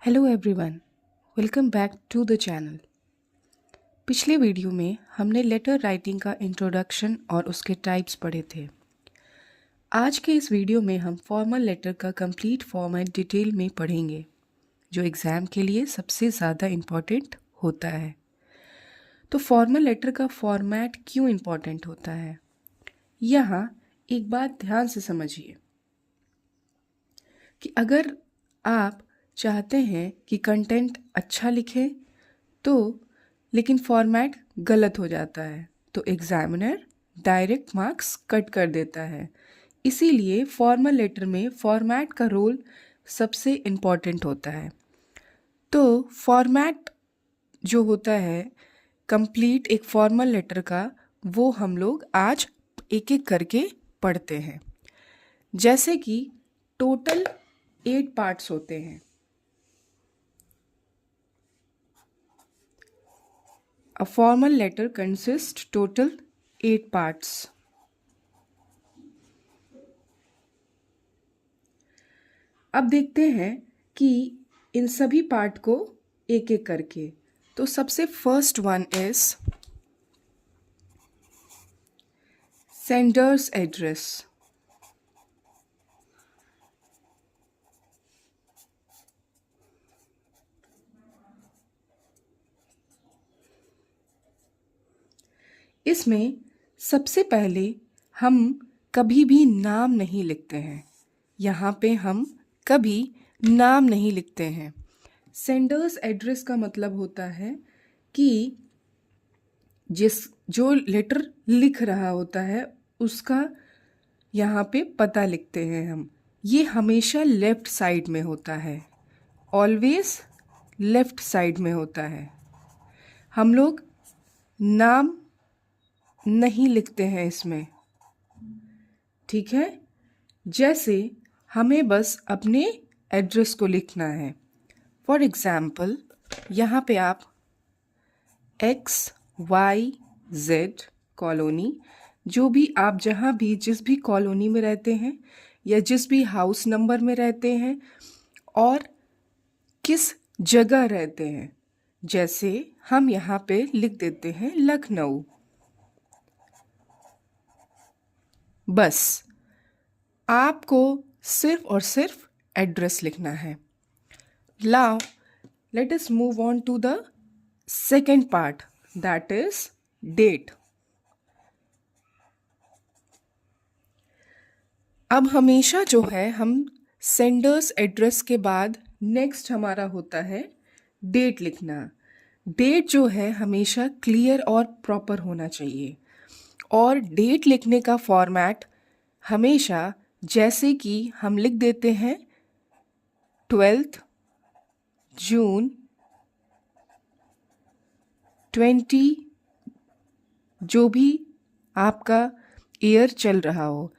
Hello everyone, welcome back to the channel. पिछले video में हमने लेटर राइटिंग का इंट्रोडक्शन और उसके टाइप्स पढ़े थे। आज के इस वीडियो में हम फॉर्मल लेटर का कंप्लीट फॉर्मेट डिटेल में पढ़ेंगे, जो एग्ज़ाम के लिए सबसे ज़्यादा इम्पॉर्टेंट होता है। तो फॉर्मल लेटर का फॉर्मेट क्यों इम्पॉर्टेंट होता है? यहाँ एक बात ध्यान से समझिए कि अगर आप चाहते हैं कि कंटेंट अच्छा लिखें तो लेकिन फॉर्मेट गलत हो जाता है तो एग्जामिनर डायरेक्ट मार्क्स कट कर देता है। इसीलिए फॉर्मल लेटर में फॉर्मेट का रोल सबसे इम्पॉर्टेंट होता है। तो फॉर्मेट जो होता है कंप्लीट एक फॉर्मल लेटर का, वो हम लोग आज एक एक करके पढ़ते हैं। जैसे कि टोटल 8 पार्ट्स होते हैं। A formal letter consists total 8 parts. अब देखते हैं कि इन सभी पार्ट को एक एक करके। तो सबसे first one is sender's address. इसमें सबसे पहले हम कभी भी नाम नहीं लिखते हैं। यहाँ पे हम कभी नाम नहीं लिखते हैं। सेंडर्स एड्रेस का मतलब होता है कि जो लेटर लिख रहा होता है उसका यहाँ पे पता लिखते हैं हम। ये हमेशा लेफ्ट साइड में होता है, ऑलवेज लेफ्ट साइड में होता है। हम लोग नाम नहीं लिखते हैं इसमें, ठीक है। जैसे हमें बस अपने एड्रेस को लिखना है। फॉर एग्जाम्पल यहाँ पे आप XYZ कॉलोनी, जो भी आप जहाँ भी जिस भी कॉलोनी में रहते हैं या जिस भी हाउस नंबर में रहते हैं और किस जगह रहते हैं, जैसे हम यहाँ पे लिख देते हैं लखनऊ। बस आपको सिर्फ और सिर्फ एड्रेस लिखना है। Now let us move on to the second part, that is date. अब हमेशा जो है हम सेंडर्स एड्रेस के बाद नेक्स्ट हमारा होता है डेट लिखना। डेट जो है हमेशा क्लियर और प्रॉपर होना चाहिए। और डेट लिखने का फॉर्मेट हमेशा जैसे कि हम लिख देते हैं 12 जून 20, जो भी आपका ईयर चल रहा हो,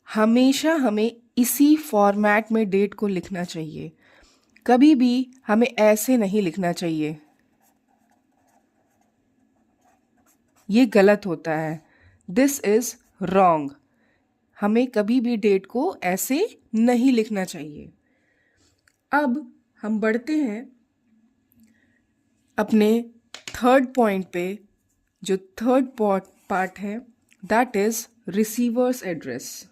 हमेशा हमें इसी फॉर्मेट में डेट को लिखना चाहिए। कभी भी हमें ऐसे नहीं लिखना चाहिए, ये गलत होता है। This is wrong. हमें कभी भी डेट को ऐसे नहीं लिखना चाहिए। अब हम बढ़ते हैं अपने थर्ड पॉइंट पे। जो थर्ड पार्ट है that is receiver's address.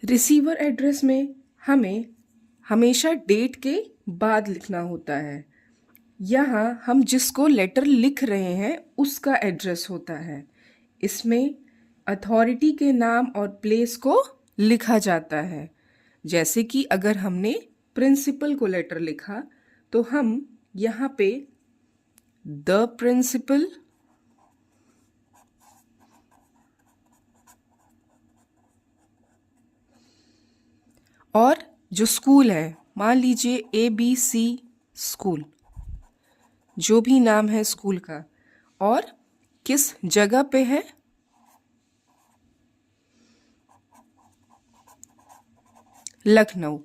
Receiver address में हमें हमेशा डेट के बाद लिखना होता है। यहाँ हम जिसको लेटर लिख रहे हैं उसका एड्रेस होता है। इसमें अथॉरिटी के नाम और प्लेस को लिखा जाता है। जैसे कि अगर हमने प्रिंसिपल को लेटर लिखा तो हम यहाँ पे द प्रिंसिपल, और जो स्कूल है मान लीजिए ABC स्कूल, जो भी नाम है स्कूल का, और किस जगह पे है, लखनऊ।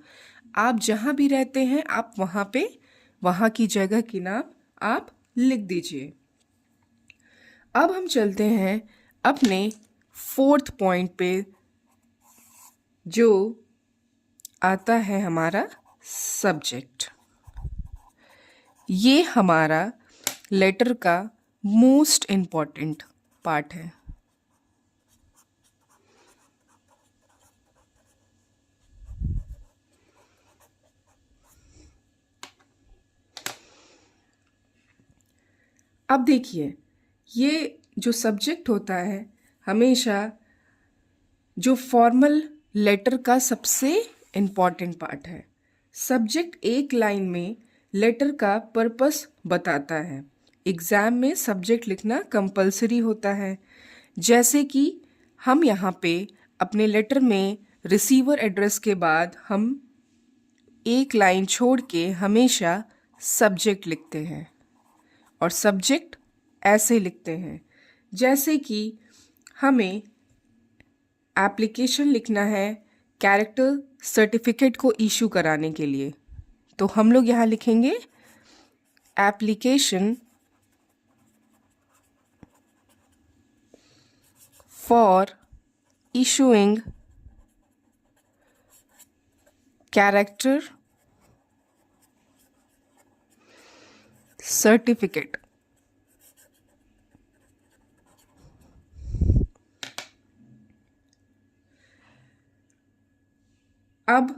आप जहाँ भी रहते हैं आप वहाँ पे वहाँ की जगह की नाम आप लिख दीजिए। अब हम चलते हैं अपने 4th पॉइंट पे, जो आता है हमारा सब्जेक्ट। ये हमारा लेटर का मोस्ट इम्पॉर्टेंट पार्ट है। अब देखिए, ये जो सब्जेक्ट होता है हमेशा जो फॉर्मल लेटर का सबसे इम्पॉर्टेंट पार्ट है। सब्जेक्ट एक लाइन में लेटर का पर्पस बताता है। एग्ज़ाम में सब्जेक्ट लिखना कंपलसरी होता है। जैसे कि हम यहाँ पे अपने लेटर में रिसीवर एड्रेस के बाद हम एक लाइन छोड़ के हमेशा सब्जेक्ट लिखते हैं, और सब्जेक्ट ऐसे लिखते हैं जैसे कि हमें एप्लीकेशन लिखना है कैरेक्टर सर्टिफिकेट को इशू कराने के लिए, तो हम लोग यहाँ लिखेंगे application for issuing character certificate. अब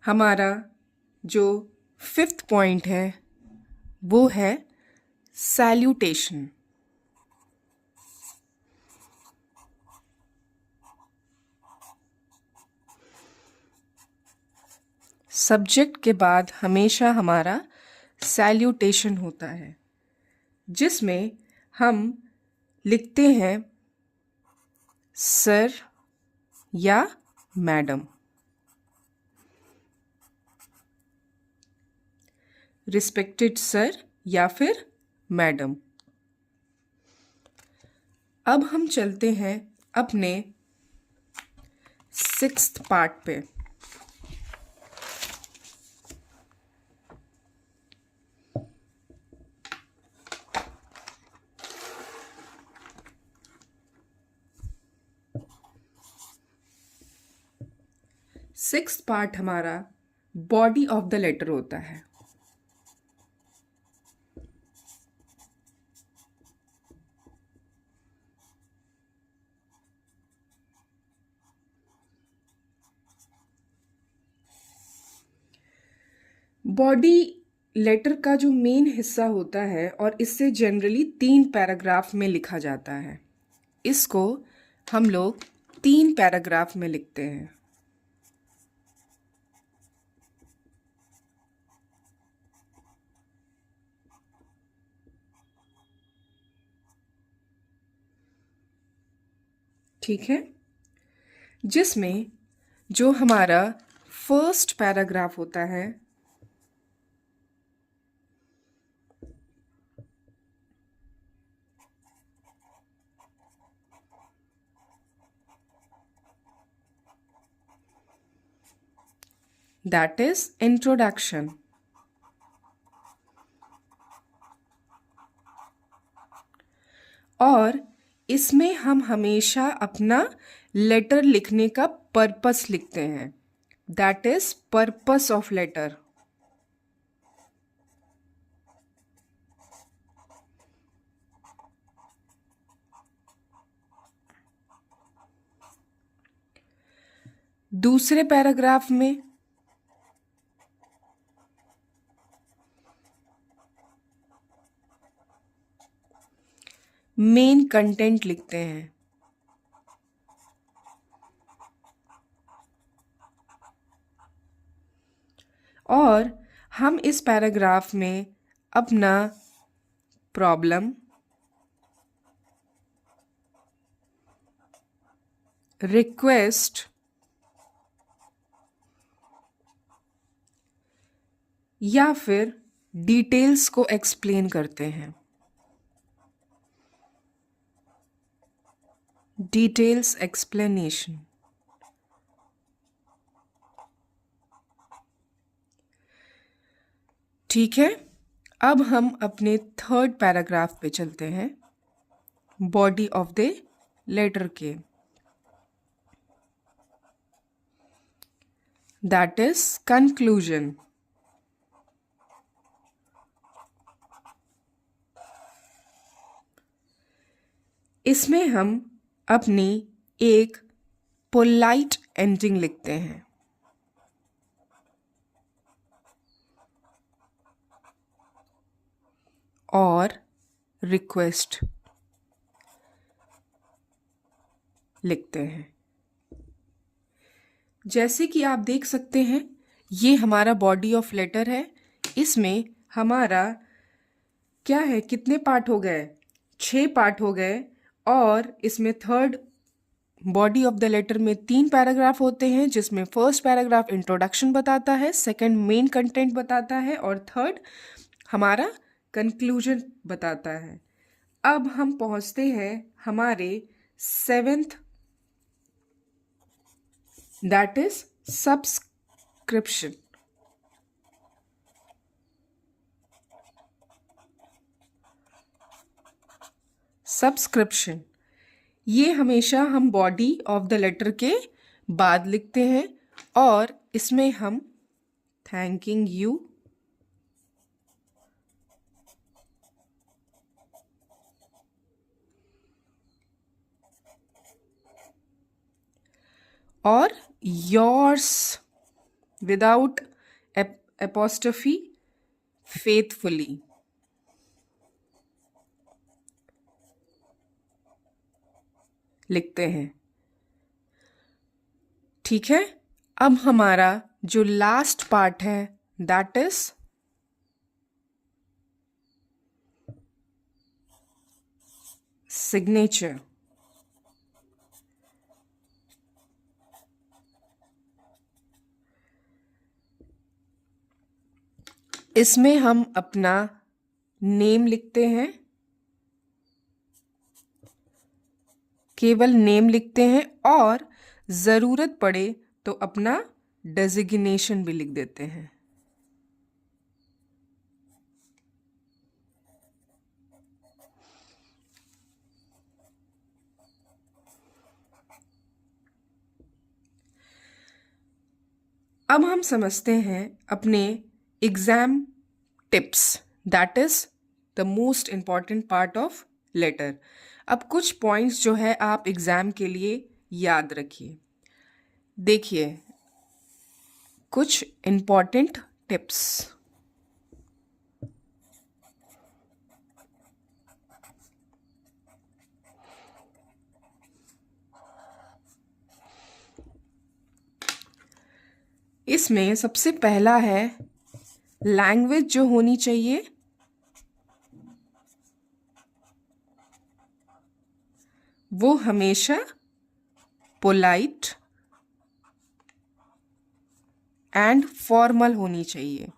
हमारा जो 5th पॉइंट है वो है सैल्यूटेशन। सब्जेक्ट के बाद हमेशा हमारा सैल्यूटेशन होता है, जिसमें हम लिखते हैं सर या मैडम। रिस्पेक्टेड सर या फिर मैडम। अब हम चलते हैं अपने 6th पार्ट पे। सिक्स्थ पार्ट हमारा बॉडी ऑफ द लेटर होता है। बॉडी लेटर का जो मेन हिस्सा होता है और इससे जनरली 3 पैराग्राफ में लिखा जाता है। इसको हम लोग 3 पैराग्राफ में लिखते हैं। ठीक है, जिसमें जो हमारा फर्स्ट पैराग्राफ होता है दैट इज इंट्रोडक्शन। और इसमें हम हमेशा अपना लेटर लिखने का पर्पस लिखते हैं, that is purpose of letter. दूसरे पैराग्राफ में मेन कंटेंट लिखते हैं। और हम इस पैराग्राफ में अपना प्रॉब्लम, रिक्वेस्ट या फिर डिटेल्स को एक्सप्लेन करते हैं। Details explanation. ठीक है, अब हम अपने थर्ड पैराग्राफ पे चलते हैं, बॉडी ऑफ द लेटर के, दैट इज कंक्लूजन। इसमें हम अपनी एक पोलाइट एंडिंग लिखते हैं। और रिक्वेस्ट लिखते हैं। जैसे कि आप देख सकते हैं, ये हमारा बॉडी ऑफ लेटर है। इसमें हमारा क्या है, कितने पार्ट हो गए? 6 पार्ट हो गए। और इसमें third body of the letter में 3 पैराग्राफ होते हैं, जिसमें फर्स्ट पैराग्राफ इंट्रोडक्शन बताता है, सेकंड मेन कंटेंट बताता है और थर्ड हमारा कंक्लूजन बताता है। अब हम पहुंचते हैं हमारे 7th, that is subscription. Subscription ये हमेशा हम बॉडी ऑफ द लेटर के बाद लिखते हैं और इसमें हम थैंकिंग यू, और योर्स विदाउट एपोस्ट्रोफी फेथफुली लिखते हैं। ठीक है, अब हमारा जो लास्ट पार्ट है दैट इज सिग्नेचर। इसमें हम अपना नेम लिखते हैं, केवल नेम लिखते हैं और ज़रूरत पड़े तो अपना डेजिग्नेशन भी लिख देते हैं। अब हम समझते हैं अपने exam tips, that is the most important part of letter. अब कुछ पॉइंट्स जो है आप एग्जाम के लिए याद रखिए। देखिए कुछ इम्पॉर्टेंट टिप्स। इसमें सबसे पहला है लैंग्वेज जो होनी चाहिए वो हमेशा पोलाइट एंड फॉर्मल होनी चाहिए।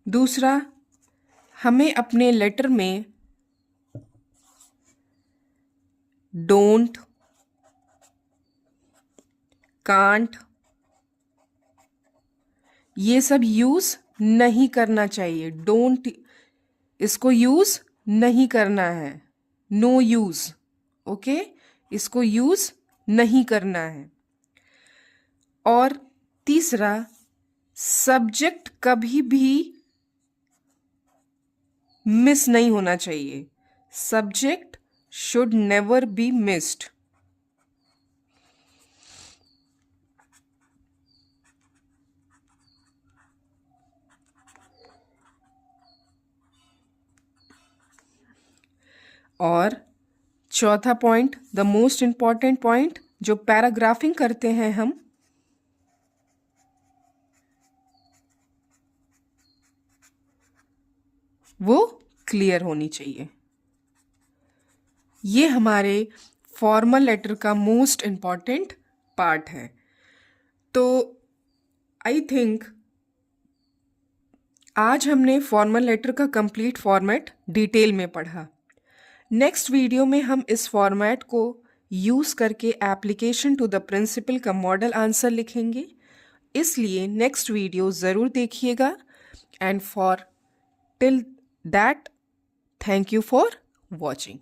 दूसरा, हमें अपने लेटर में डोंट, कांट ये सब यूज नहीं करना चाहिए। डोंट इसको यूज नहीं करना है, नो यूज, ओके, इसको यूज नहीं करना है। और तीसरा, सब्जेक्ट कभी भी मिस नहीं होना चाहिए। Subject should never be missed. और चौथा point, the most important point, जो पैराग्राफिंग करते हैं हम, वो क्लियर होनी चाहिए। ये हमारे फॉर्मल लेटर का मोस्ट इंपॉर्टेंट पार्ट है। तो आई थिंक आज हमने फॉर्मल लेटर का कंप्लीट फॉर्मेट डिटेल में पढ़ा। नेक्स्ट वीडियो में हम इस फॉर्मेट को यूज़ करके एप्लीकेशन टू द प्रिंसिपल का मॉडल आंसर लिखेंगे। इसलिए नेक्स्ट वीडियो ज़रूर देखिएगा। And for till that, thank you for watching.